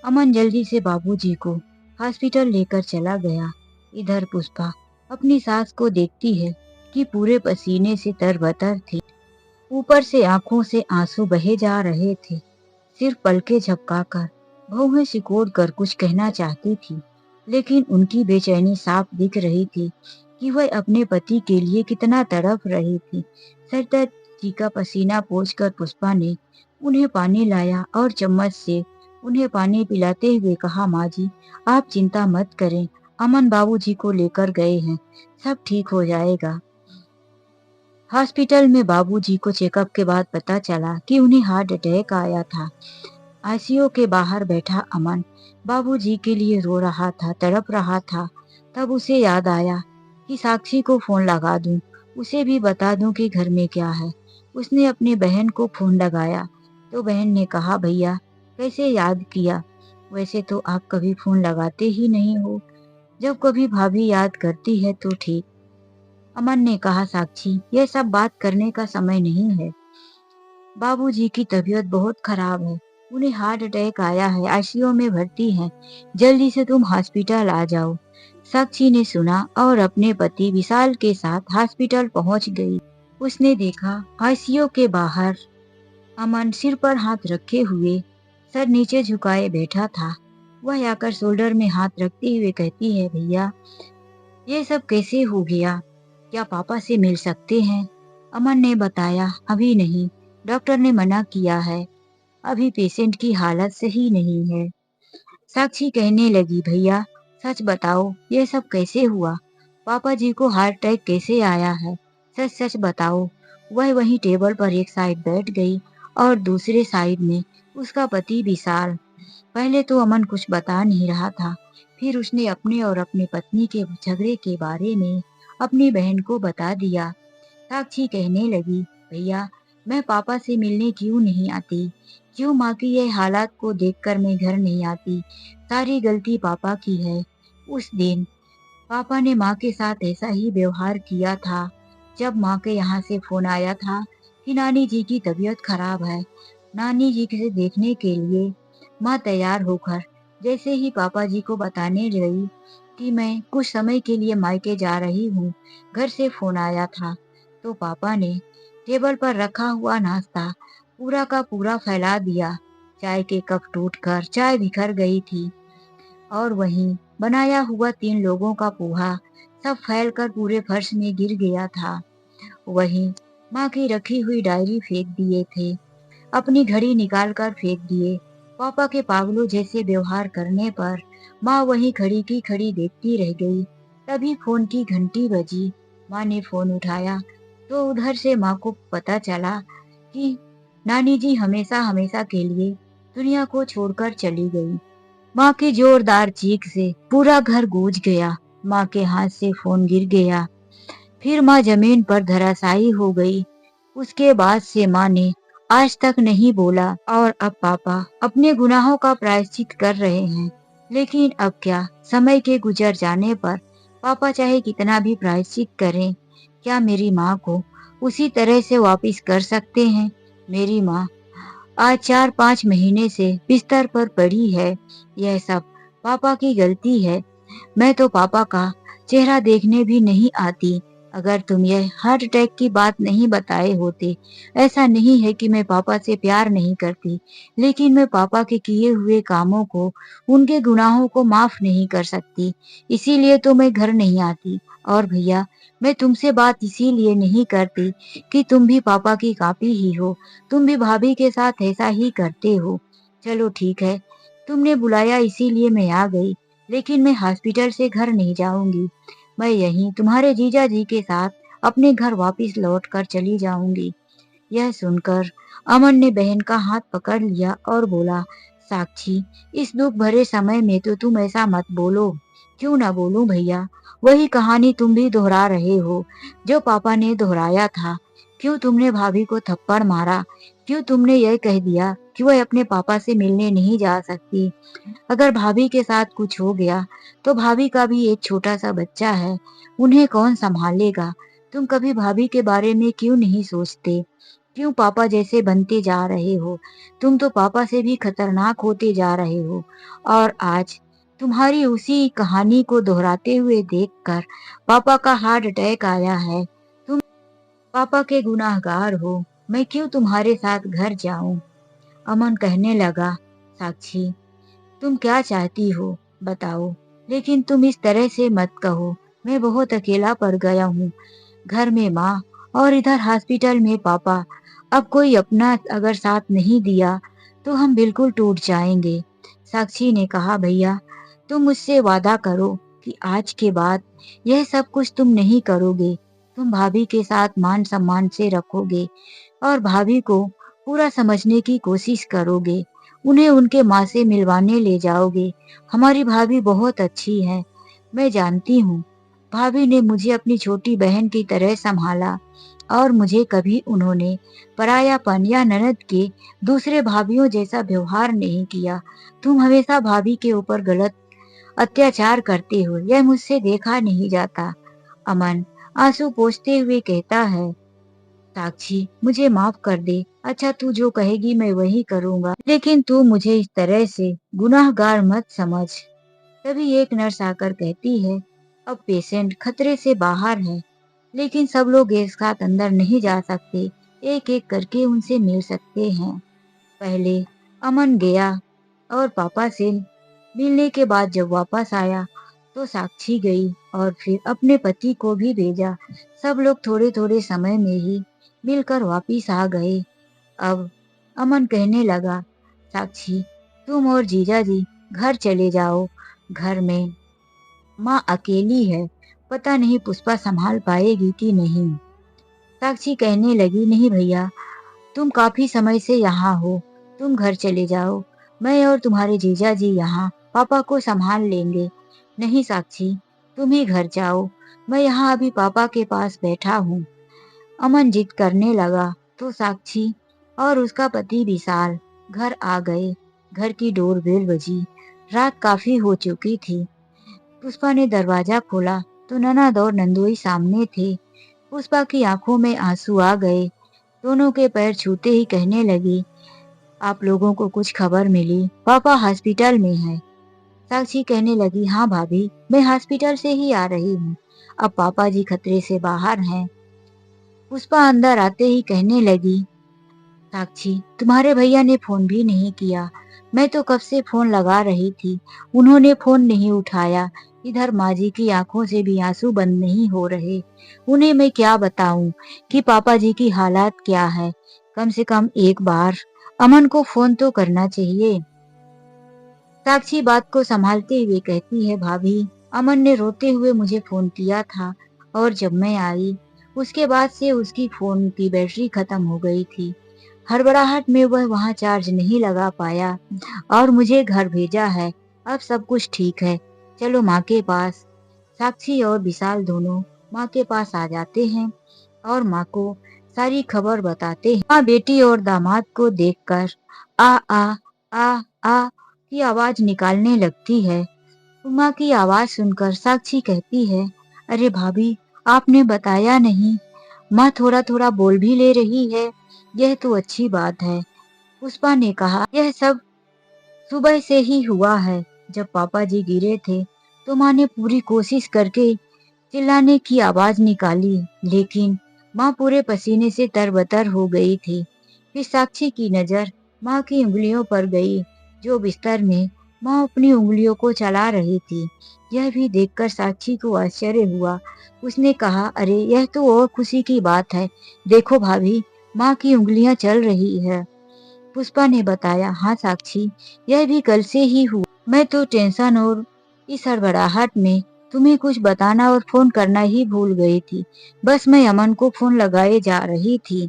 A: अमन जल्दी से बाबूजी को हॉस्पिटल लेकर चला गया। इधर पुष्पा अपनी सास को देखती है कि पूरे पसीने से तरबतर थी। ऊपर से आंखों से आंसू बहे जा रहे थे। सिर्फ पलके झपकाकर भौहें सिकोड़ कर कुछ कहना चाहती थी, लेकिन उनकी बेचैनी साफ दिख रही थी कि वह अपने पति के लिए कितना तड़प रही थी। सरदर्द जी का पसीना पोंछकर पुष्पा ने उन्हें पानी लाया और चम्मच से उन्हें पानी पिलाते हुए कहा, माँ जी आप चिंता मत करें, अमन बाबूजी को लेकर गए हैं, सब ठीक हो जाएगा। हॉस्पिटल में बाबूजी को चेकअप के बाद पता चला कि उन्हें हार्ट अटैक आया था। आईसीयू के बाहर बैठा अमन बाबूजी के लिए रो रहा था, तड़प रहा था। तब उसे याद आया कि साक्षी को फोन लगा दूं, उसे भी बता दूं कि घर में क्या है। उसने अपनी बहन को फोन लगाया तो बहन ने कहा, भैया कैसे याद किया, वैसे तो आप कभी फोन लगाते ही नहीं हो, जब कभी भाभी याद करती है तो ठीक। अमन ने कहा, साक्षी यह सब बात करने का समय नहीं है, बाबूजी की तबीयत बहुत खराब है, उन्हें हार्ट अटैक आया है, आईसीयू में भर्ती हैं, जल्दी से तुम हॉस्पिटल आ जाओ। साक्षी ने सुना और अपने पति विशाल के साथ हॉस्पिटल पहुंच गई। उसने देखा आईसीयू के बाहर अमन सिर पर हाथ रखे हुए सर नीचे झुकाए बैठा था। वह आकर शोल्डर में हाथ रखते हुए कहती है, भैया ये सब कैसे हो गया, क्या पापा से मिल सकते हैं। अमन ने बताया, अभी नहीं, डॉक्टर ने मना किया है, अभी पेशेंट की हालत सही नहीं है। साक्षी कहने लगी, भैया सच बताओ ये सब कैसे हुआ, पापा जी को हार्ट अटैक कैसे आया है, सच सच बताओ। वह वहीं टेबल पर एक साइड बैठ गई और दूसरे साइड में उसका पति विशाल। पहले तो अमन कुछ बता नहीं रहा था, फिर उसने अपने और अपनी पत्नी के झगड़े के बारे में अपनी बहन को बता दिया। साक्षी कहने लगी, भैया मैं पापा से मिलने क्यों नहीं आती, क्यों माँ की ये हालात को देखकर मैं घर नहीं आती, सारी गलती पापा की है। उस दिन पापा ने माँ के साथ ऐसा ही व्यवहार किया था। जब माँ के यहाँ से फोन आया था कि नानी जी की तबीयत खराब है, नानी जी से देखने के लिए माँ तैयार होकर जैसे ही पापा जी को बताने गई कि मैं कुछ समय के लिए मायके जा रही हूँ, घर से फोन आया था, तो पापा ने टेबल पर रखा हुआ नाश्ता पूरा का पूरा फैला दिया। चाय के कप टूटकर चाय बिखर गई थी और वहीं बनाया हुआ 3 लोगों का पोहा सब फैलकर पूरे फर्श में गिर गया था। वहीं माँ की रखी हुई डायरी फेंक दिए थे, अपनी घड़ी निकाल कर फेंक दिए। पापा के पागलों जैसे व्यवहार करने पर माँ वहीं खड़ी की खड़ी देखती रह गई। तभी फोन की घंटी बजी। माँ ने फोन उठाया तो उधर से माँ को पता चला कि नानी जी हमेशा हमेशा के लिए दुनिया को छोड़कर चली गई। माँ की जोरदार चीख से पूरा घर गूंज गया। माँ के हाथ से फोन गिर गया, फिर माँ जमीन पर धराशायी हो गई। उसके बाद से माँ ने आज तक नहीं बोला और अब पापा अपने गुनाहों का प्रायश्चित कर रहे हैं। लेकिन अब क्या, समय के गुजर जाने पर पापा चाहे कितना भी प्रायश्चित करें, क्या मेरी माँ को उसी तरह से वापिस कर सकते हैं। मेरी माँ आज 4-5 महीने से बिस्तर पर पड़ी है। यह सब पापा की गलती है। मैं तो पापा का चेहरा देखने भी नहीं आती। अगर तुम यह हार्ट अटैक की बात नहीं बताए होते, ऐसा नहीं है कि मैं पापा से प्यार नहीं करती, लेकिन मैं पापा के किए हुए कामों को, उनके गुनाहों को माफ नहीं कर सकती, इसीलिए तो मैं घर नहीं आती। और भैया मैं तुमसे बात इसीलिए नहीं करती कि तुम भी पापा की कॉपी ही हो, तुम भी भाभी के साथ ऐसा ही करते हो। चलो ठीक है, तुमने बुलाया इसीलिए मैं आ गई, लेकिन मैं हॉस्पिटल से घर नहीं जाऊंगी। मैं यहीं तुम्हारे जीजा जी के साथ अपने घर वापस लौट कर चली जाऊंगी। यह सुनकर अमन ने बहन का हाथ पकड़ लिया और बोला, साक्षी इस दुख भरे समय में तो तुम ऐसा मत बोलो। क्यों ना बोलूं भैया, वही कहानी तुम भी दोहरा रहे हो जो पापा ने दोहराया था। क्यों तुमने भाभी को थप्पड़ मारा? क्यों तुमने यह कह दिया कि वह अपने पापा से मिलने नहीं जा सकती? अगर भाभी के साथ कुछ हो गया तो भाभी का भी एक छोटा सा बच्चा है, उन्हें कौन संभालेगा? तुम कभी भाभी के बारे में क्यों नहीं सोचते? क्यों पापा जैसे बनते जा रहे हो? तुम तो पापा से भी खतरनाक होते जा रहे हो। और आज तुम्हारी उसी कहानी को दोहराते हुए देखकर पापा का हार्ट अटैक आया है। तुम पापा के गुनाहगार हो। मैं क्यों तुम्हारे साथ घर जाऊं? अमन कहने लगा, साक्षी, तुम क्या चाहती हो बताओ, लेकिन तुम इस तरह से मत कहो। मैं बहुत अकेला पड़ गया हूँ। घर में माँ और इधर हॉस्पिटल में पापा। अब कोई अपना अगर साथ नहीं दिया तो हम बिल्कुल टूट जाएंगे। साक्षी ने कहा, भैया तुम मुझसे वादा करो कि आज के बाद यह सब कुछ तुम नहीं करोगे। तुम भाभी के साथ मान सम्मान से रखोगे और भाभी को पूरा समझने की कोशिश करोगे। उन्हें उनके माँ से मिलवाने ले जाओगे। हमारी भाभी बहुत अच्छी है, मैं जानती हूँ। भाभी ने मुझे अपनी छोटी बहन की तरह संभाला और मुझे कभी उन्होंने परायापन या ननद के दूसरे भाभीियों जैसा व्यवहार नहीं किया। तुम हमेशा भाभी के ऊपर गलत अत्याचार करते हो, यह मुझसे देखा नहीं जाता। अमन आंसू पोंछते हुए कहता है, साक्षी मुझे माफ कर दे। अच्छा तू जो कहेगी मैं वही करूंगा, लेकिन तू मुझे इस तरह से गुनाहगार मत समझ। तभी एक नर्स आकर कहती है, अब पेशेंट खतरे से बाहर है, लेकिन सब लोग एक साथ अंदर नहीं जा सकते। एक एक करके उनसे मिल सकते हैं। पहले अमन गया और पापा से मिलने के बाद जब वापस आया तो साक्षी गई और फिर अपने पति को भी भेजा। सब लोग थोड़े थोड़े समय में ही मिलकर वापिस आ गए। अब अमन कहने लगा, साक्षी तुम और जीजा जी घर चले जाओ। घर में माँ अकेली है, पता नहीं पुष्पा संभाल पाएगी कि नहीं। साक्षी कहने लगी, नहीं भैया, तुम काफी समय से यहाँ हो, तुम घर चले जाओ। मैं और तुम्हारे जीजा जी यहाँ पापा को संभाल लेंगे। नहीं साक्षी, तुम ही घर जाओ, मैं यहाँ अभी पापा के पास बैठा हूँ। अमन जिद करने लगा तो साक्षी और उसका पति विशाल घर आ गए। घर की डोरबेल बजी। रात काफी हो चुकी थी। पुष्पा ने दरवाजा खोला तो ननद और नंदोई सामने थे। पुष्पा की आंखों में आंसू आ गए। दोनों के पैर छूते ही कहने लगी, आप लोगों को कुछ खबर मिली? पापा हॉस्पिटल में है। साक्षी कहने लगी, हाँ भाभी, मैं हॉस्पिटल से ही आ रही हूँ। अब पापा जी खतरे से बाहर हैं। पुष्पा अंदर आते ही कहने लगी, साक्षी तुम्हारे भैया ने फोन भी नहीं किया। मैं तो कब से फोन लगा रही थी, उन्होंने फोन नहीं उठाया। इधर माँ जी की आंखों से भी आंसू बंद नहीं हो रहे। उन्हें मैं क्या बताऊं कि पापा जी की हालात क्या है। कम से कम एक बार अमन को फोन तो करना चाहिए। साक्षी बात को संभालते हुए कहती है, भाभी अमन ने रोते हुए मुझे फोन किया था और जब मैं आई उसके बाद से उसकी फोन की बैटरी खत्म हो गई थी। हड़बड़ाहट में वह वहां चार्ज नहीं लगा पाया और मुझे घर भेजा है। अब सब कुछ ठीक है, चलो माँ के पास। साक्षी और विशाल दोनों माँ के पास आ जाते हैं और माँ को सारी खबर बताते हैं। माँ बेटी और दामाद को देखकर आ आ आ आ की आवाज निकालने लगती है। माँ की आवाज सुनकर साक्षी कहती है, अरे भाभी आपने बताया नहीं। माँ थोड़ा थोड़ा बोल भी ले रही है, यह तो अच्छी बात है। पुष्पा ने कहा, यह सब सुबह से ही हुआ है। जब पापा जी गिरे थे तो माँ ने पूरी कोशिश करके चिल्लाने की आवाज निकाली, लेकिन माँ पूरे पसीने से तरबतर हो गई थी। फिर साक्षी की नजर माँ की उंगलियों पर गई, जो बिस्तर में माँ अपनी उंगलियों को चला रही थी। यह भी देखकर साक्षी को आश्चर्य हुआ। उसने कहा, अरे यह तो और खुशी की बात है, देखो भाभी माँ की उंगलियां चल रही है। पुष्पा ने बताया, हाँ साक्षी, यह भी कल से ही हुआ। मैं तो टेंशन और इस हड़बड़ाहट में तुम्हें कुछ बताना और फोन करना ही भूल गई थी। बस मैं अमन को फोन लगाए जा रही थी।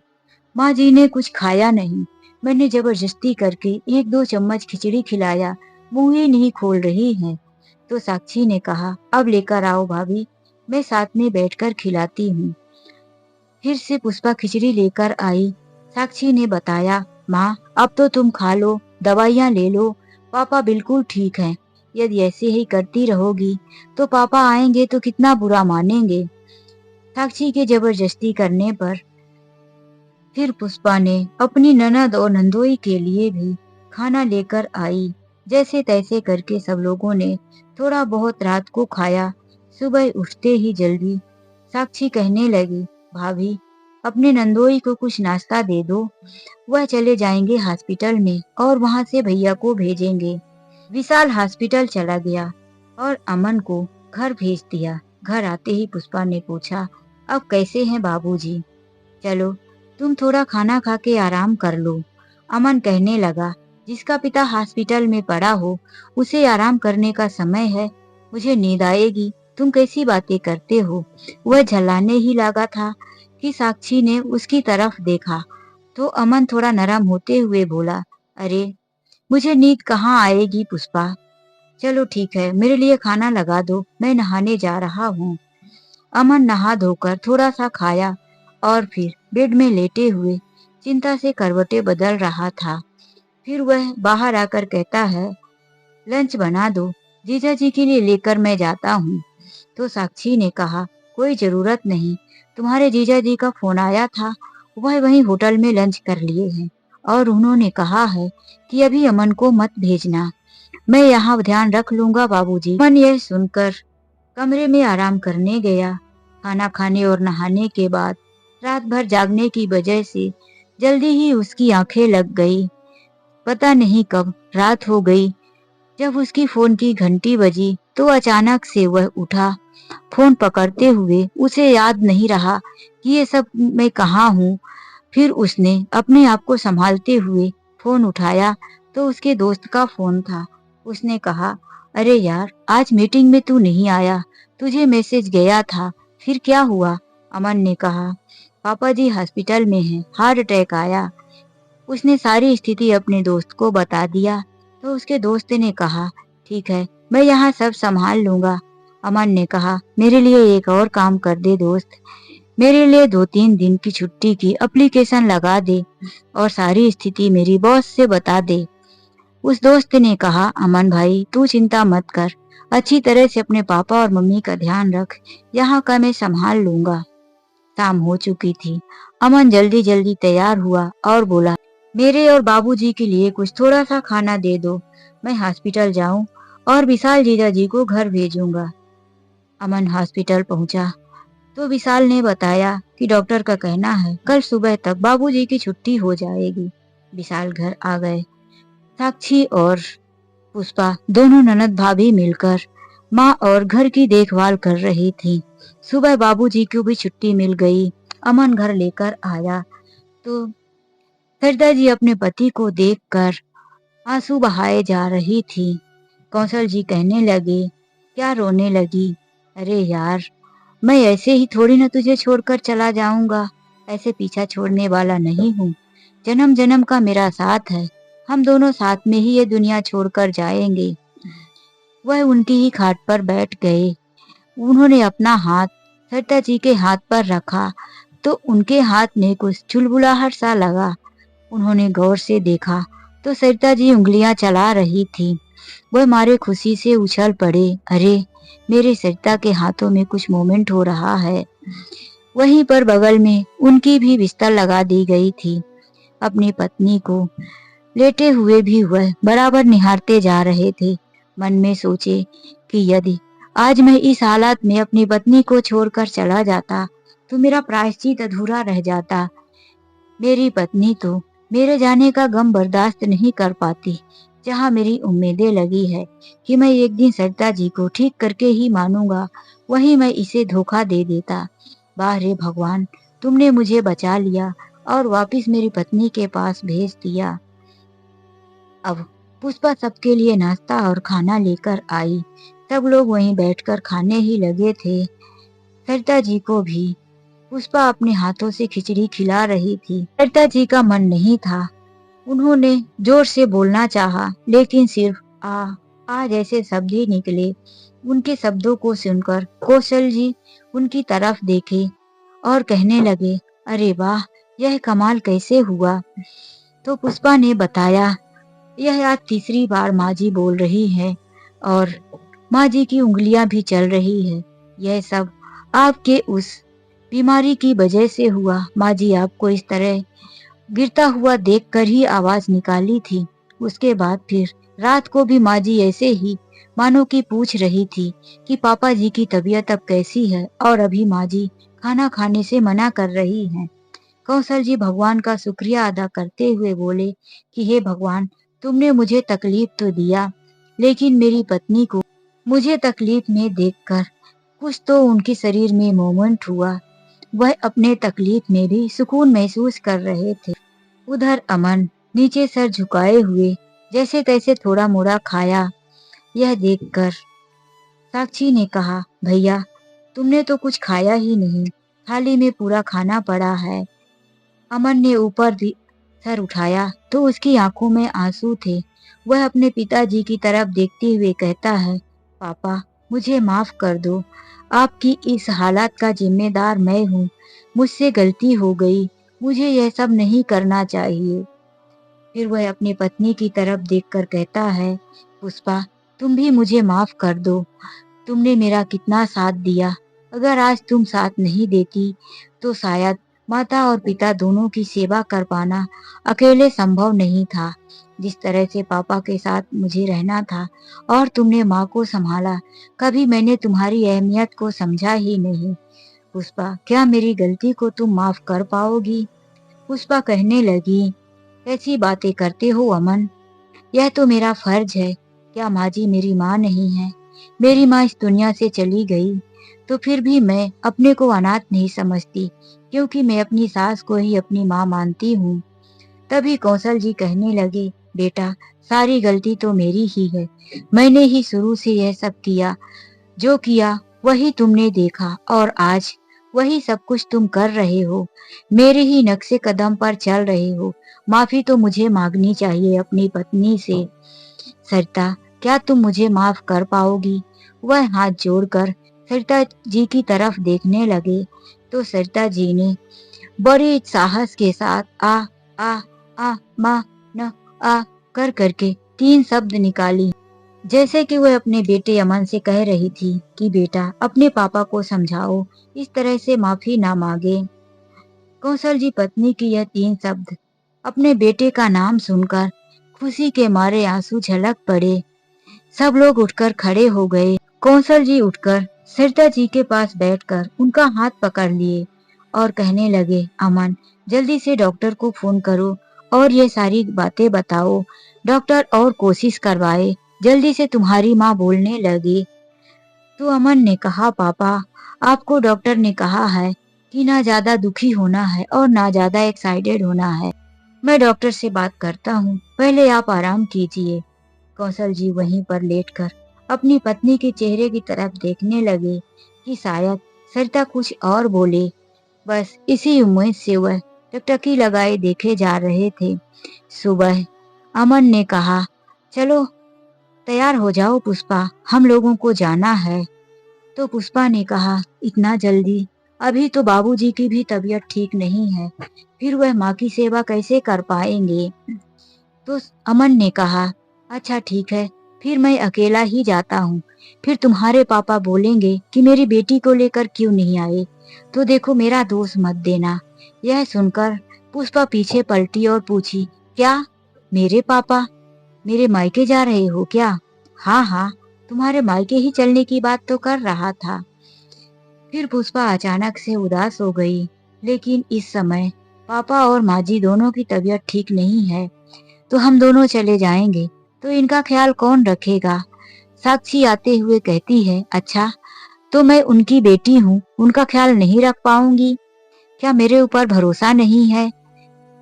A: माँ जी ने कुछ खाया नहीं। मैंने जबरदस्ती करके एक दो चम्मच खिचड़ी खिलाया, मुंह ही नहीं खोल रही है। तो साक्षी ने कहा, अब लेकर आओ भाभी, मैं साथ में बैठकर खिलाती हूँ। फिर से पुष्पा खिचड़ी लेकर आई। साक्षी ने बताया, माँ अब तो तुम खा लो, दवाइयाँ ले लो, पापा बिल्कुल ठीक हैं। यदि ऐसे ही करती रहोगी तो पापा आएंगे तो कितना बुरा मानेंगे। साक्षी के जबरदस्ती करने पर फिर पुष्पा ने अपनी ननद और नंदोई के लिए भी खाना लेकर आई। जैसे तैसे करके सब लोगों ने थोड़ा बहुत रात को खाया। सुबह उठते ही जल्दी साक्षी कहने लगी, भाभी अपने नंदोई को कुछ नाश्ता दे दो, वह चले जाएंगे हॉस्पिटल में और वहां से भैया को भेजेंगे। विशाल हॉस्पिटल चला गया और अमन को घर भेज दिया। घर आते ही पुष्पा ने पूछा, अब कैसे हैं बाबूजी? चलो तुम थोड़ा खाना खा के आराम कर लो। अमन कहने लगा, जिसका पिता हॉस्पिटल में पड़ा हो उसे आराम करने का समय है, मुझे नींद आएगी, तुम कैसी बातें करते हो? वह झल्लाने ही लगा था कि साक्षी ने उसकी तरफ देखा तो अमन थोड़ा नरम होते हुए बोला, अरे मुझे नींद कहाँ आएगी पुष्पा, चलो ठीक है मेरे लिए खाना लगा दो, मैं नहाने जा रहा हूँ। अमन नहा धोकर थोड़ा सा खाया और फिर बेड में लेटे हुए चिंता से करवटें बदल रहा था। फिर वह बाहर आकर कहता है, लंच बना दो, जीजा जी के लिए लेकर मैं जाता हूँ। तो साक्षी ने कहा, कोई जरूरत नहीं, तुम्हारे जीजा जी का फोन आया था, वह वहीं होटल में लंच कर लिए हैं और उन्होंने कहा है कि अभी अमन को मत भेजना, मैं यहाँ ध्यान रख लूंगा बाबूजी। अमन यह सुनकर कमरे में आराम करने गया। खाना खाने और नहाने के बाद रात भर जागने की वजह से जल्दी ही उसकी आंखें लग गई। पता नहीं कब रात हो गई। जब उसकी फोन की घंटी बजी तो अचानक से वह उठा। फोन पकड़ते हुए उसे याद नहीं रहा कि ये सब मैं कहाँ हूँ। फिर उसने अपने आप को संभालते हुए फोन उठाया तो उसके दोस्त का फोन था। उसने कहा, अरे यार आज मीटिंग में तू नहीं आया, तुझे मैसेज गया था, फिर क्या हुआ? अमन ने कहा, पापा जी हॉस्पिटल में हैं, हार्ट अटैक आया। उसने सारी स्थिति अपने दोस्त को बता दिया तो उसके दोस्त ने कहा, ठीक है मैं यहाँ सब संभाल लूंगा। अमन ने कहा, मेरे लिए एक और काम कर दे दोस्त, मेरे लिए 2-3 दिन की छुट्टी की एप्लीकेशन लगा दे और सारी स्थिति मेरी बॉस से बता दे। उस दोस्त ने कहा, अमन भाई तू चिंता मत कर, अच्छी तरह से अपने पापा और मम्मी का ध्यान रख, यहाँ का मैं संभाल लूंगा। शाम हो चुकी थी। अमन जल्दी जल्दी तैयार हुआ और बोला, मेरे और बाबूजी के लिए कुछ थोड़ा सा खाना दे दो, मैं हॉस्पिटल जाऊं और विशाल जीजा जी को घर भेजूंगा। अमन हॉस्पिटल पहुंचा तो विशाल ने बताया कि डॉक्टर का कहना है कल सुबह तक बाबूजी की छुट्टी हो जाएगी। विशाल घर आ गए। साक्षी और पुष्पा दोनों ननद भाभी मिलकर माँ और घर की देखभाल कर रही थी। सुबह बाबूजी को भी छुट्टी मिल गई। अमन घर लेकर आया तो सरिता जी अपने पति को देखकर आंसू बहाए जा रही थी। कौशल जी कहने लगे, क्या रोने लगी? अरे यार मैं ऐसे ही थोड़ी ना तुझे छोड़कर चला जाऊंगा, ऐसे पीछा छोड़ने वाला नहीं हूँ, जन्म जन्म का मेरा साथ है, हम दोनों साथ में ही ये दुनिया छोड़कर जाएंगे। वह उनकी ही खाट पर बैठ गए। उन्होंने अपना हाथ सरिता जी के हाथ पर रखा तो उनके हाथ में कुछ चुलबुलाहट सा लगा। उन्होंने गौर से देखा तो सरिता जी उंगलियां चला रही थी। वह मारे खुशी से उछल पड़े, अरे मेरे सरिता के हाथों में कुछ मूवमेंट हो रहा है। वहीं पर बगल में उनकी भी बिस्तर लगा दी गई थी। अपनी पत्नी को लेटे हुए भी वह बराबर निहारते जा रहे थे। मन में सोचे कि यदि आज मैं इस हालत में अपनी पत्नी को छोड़कर चला जाता तो मेरा प्रायश्चित अधूरा रह जाता। मेरी पत्नी तो मेरे जाने का गम बर्दाश्त नहीं कर पाती। जहाँ मेरी उम्मीदें लगी है कि मैं एक दिन सरिता जी को ठीक करके ही मानूंगा, वहीं मैं इसे धोखा दे देता। वाह रे भगवान, तुमने मुझे बचा लिया और वापस मेरी पत्नी के पास भेज दिया। अब पुष्पा सबके लिए नाश्ता और खाना लेकर आई। सब लोग वहीं बैठकर खाने ही लगे थे। सरिता जी को भी पुष्पा अपने हाथों से खिचड़ी खिला रही थी। सरिता जी का मन नहीं था। उन्होंने जोर से बोलना चाहा, लेकिन सिर्फ आ जैसे शब्द ही निकले। उनके शब्दों को सुनकर कौशल जी उनकी तरफ देखे और कहने लगे, अरे वाह, यह कमाल कैसे हुआ? तो पुष्पा ने बताया, यह आज तीसरी बार माँ जी बोल रही है और माँ जी की उंगलियां भी चल रही है। यह सब आपके उस बीमारी की वजह से हुआ। माँ जी आपको इस तरह गिरता हुआ देखकर ही आवाज निकाली थी। उसके बाद फिर रात को भी माँ जी ऐसे ही मानो कि पूछ रही थी कि पापा जी की तबीयत अब कैसी है, और अभी माँ जी खाना खाने से मना कर रही हैं। कौशल जी भगवान का शुक्रिया अदा करते हुए बोले कि हे भगवान, तुमने मुझे तकलीफ तो दिया, लेकिन मेरी पत्नी को मुझे तकलीफ में देखकर कुछ तो उनके शरीर में मूवमेंट हुआ। वह अपने तकलीफ में भी सुकून महसूस कर रहे थे। उधर अमन नीचे सर झुकाए हुए जैसे तैसे थोड़ा मोड़ा खाया। यह देखकर साक्षी ने कहा, भैया तुमने तो कुछ खाया ही नहीं, थाली में पूरा खाना पड़ा है। अमन ने सर उठाया तो उसकी आंखों में आंसू थे। वह अपने पिताजी की तरफ देखते हुए कहता है, पापा मुझे माफ कर दो, आपकी इस हालात का जिम्मेदार मैं हूँ। मुझसे गलती हो गई, मुझे यह सब नहीं करना चाहिए। फिर वह अपनी पत्नी की तरफ देखकर कहता है, पुष्पा तुम भी मुझे माफ कर दो, तुमने मेरा कितना साथ दिया। अगर आज तुम साथ नहीं देती तो शायद माता और पिता दोनों की सेवा कर पाना अकेले संभव नहीं था। जिस तरह से पापा के साथ मुझे रहना था और तुमने माँ को संभाला, कभी मैंने तुम्हारी अहमियत को समझा ही नहीं। पुष्पा क्या मेरी गलती को तुम माफ कर पाओगी? पुष्पा कहने लगी, कैसी बातें करते हो अमन, यह तो मेरा फर्ज है। क्या माँ जी मेरी माँ नहीं है? मेरी माँ इस दुनिया से चली गई तो फिर भी मैं अपने को अनाथ नहीं समझती, क्योंकि मैं अपनी सास को ही अपनी माँ मानती हूँ। तभी कौशल जी कहने लगे, बेटा सारी गलती तो मेरी ही है, मैंने ही शुरू से यह सब किया। जो किया वही तुमने देखा और आज वही सब कुछ तुम कर रहे हो। मेरे ही नक्शे कदम पर चल रहे हो। माफी तो मुझे मांगनी चाहिए अपनी पत्नी से। सरिता क्या तुम मुझे माफ कर पाओगी? वह हाथ जोड़कर सरिता जी की तरफ देखने लगे तो सरिता जी ने बड़े साहस के साथ आ आ मा न आ कर करके 3 शब्द निकाली, जैसे कि वह अपने बेटे अमन से कह रही थी कि बेटा अपने पापा को समझाओ, इस तरह से माफी ना मांगे। कौशल जी पत्नी की यह 3 शब्द अपने बेटे का नाम सुनकर खुशी के मारे आंसू झलक पड़े। सब लोग उठकर खड़े हो गए। कौशल जी उठकर सरिता जी के पास बैठकर उनका हाथ पकड़ लिए और कहने लगे, अमन जल्दी से डॉक्टर को फोन करो और ये सारी बातें बताओ। डॉक्टर और कोशिश करवाए। जल्दी से तुम्हारी माँ बोलने लगी। तो अमन ने कहा, पापा आपको डॉक्टर ने कहा है कि ना ज्यादा दुखी होना है और ना ज्यादा एक्साइटेड होना है। मैं डॉक्टर से बात करता हूँ, पहले आप आराम कीजिए। कौशल जी वहीं पर लेटकर अपनी पत्नी के चेहरे की तरफ देखने लगे कि शायद सरिता कुछ और बोले। बस इसी उम्मीद से वह टकटकी लगाए देखे जा रहे थे। सुबह अमन ने कहा, चलो तैयार हो जाओ पुष्पा, हम लोगों को जाना है। तो पुष्पा ने कहा, इतना जल्दी? अभी तो बाबूजी की भी तबीयत ठीक नहीं है, फिर वह माँ की सेवा कैसे कर पाएंगे? तो अमन ने कहा, अच्छा ठीक है, फिर मैं अकेला ही जाता हूँ। फिर तुम्हारे पापा बोलेंगे कि मेरी बेटी को लेकर क्यों नहीं आए, तो देखो मेरा दोष मत देना। यह सुनकर पुष्पा पीछे पलटी और पूछी, क्या मेरे पापा मेरे मायके जा रहे हो क्या? हाँ हाँ, तुम्हारे मायके ही चलने की बात तो कर रहा था। फिर पुष्पा अचानक से उदास हो गई। लेकिन इस समय पापा और माँ जी दोनों की तबीयत ठीक नहीं है, तो हम दोनों चले जाएंगे तो इनका ख्याल कौन रखेगा? साक्षी आते हुए कहती है, अच्छा तो मैं उनकी बेटी हूँ, उनका ख्याल नहीं रख पाऊंगी? क्या मेरे ऊपर भरोसा नहीं है?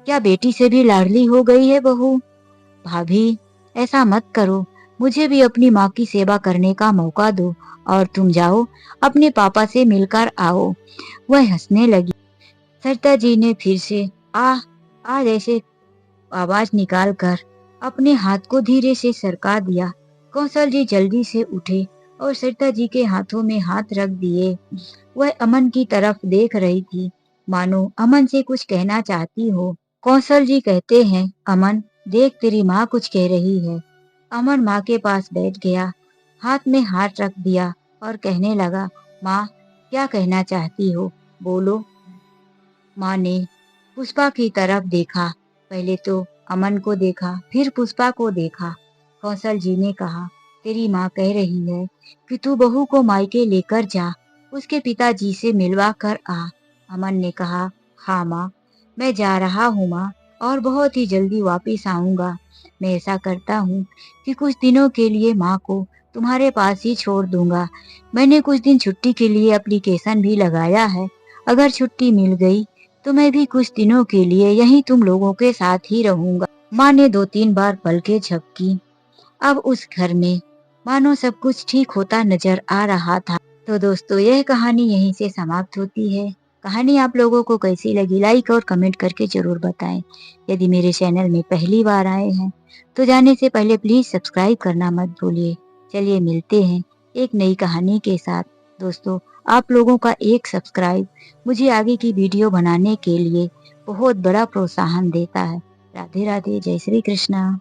A: क्या बेटी से भी लाडली हो गई है बहू? भाभी ऐसा मत करो, मुझे भी अपनी माँ की सेवा करने का मौका दो और तुम जाओ अपने पापा से मिलकर आओ। वह हंसने लगी। सरिता जी ने फिर से आ आ जैसे आवाज निकालकर अपने हाथ को धीरे से सरका दिया। कौशल जी जल्दी से उठे और सरिता जी के हाथों में हाथ रख दिए। वह अमन की तरफ देख रही थी मानो अमन से कुछ कहना चाहती हो। कौशल जी कहते हैं, अमन देख तेरी माँ कुछ कह रही है। अमन माँ के पास बैठ गया, हाथ में हाथ रख दिया और कहने लगा, माँ क्या कहना चाहती हो, बोलो। माँ ने पुष्पा की तरफ देखा, पहले तो अमन को देखा, फिर पुष्पा को देखा। कौशल जी ने कहा, तेरी माँ कह रही है कि तू बहू को मायके लेकर जा, उसके पिताजी से मिलवा कर आ। अमन ने कहा, हाँ माँ, मैं जा रहा हूँ माँ, और बहुत ही जल्दी वापिस आऊंगा। मैं ऐसा करता हूँ कि कुछ दिनों के लिए माँ को तुम्हारे पास ही छोड़ दूंगा। मैंने कुछ दिन छुट्टी के लिए एप्लीकेशन भी लगाया है। अगर छुट्टी मिल गई तो मैं भी कुछ दिनों के लिए यहीं तुम लोगों के साथ ही रहूंगा। माँ ने 2-3 बार पलकें झपकी। अब उस घर में मानो सब कुछ ठीक होता नजर आ रहा था। तो दोस्तों, यह कहानी यहीं से समाप्त होती है। कहानी आप लोगों को कैसी लगी, लाइक और कमेंट करके जरूर बताएं। यदि मेरे चैनल में पहली बार आए हैं तो जाने से पहले प्लीज सब्सक्राइब करना मत भूलिए। चलिए मिलते हैं एक नई कहानी के साथ। दोस्तों, आप लोगों का एक सब्सक्राइब मुझे आगे की वीडियो बनाने के लिए बहुत बड़ा प्रोत्साहन देता है। राधे राधे, जय श्री कृष्णा।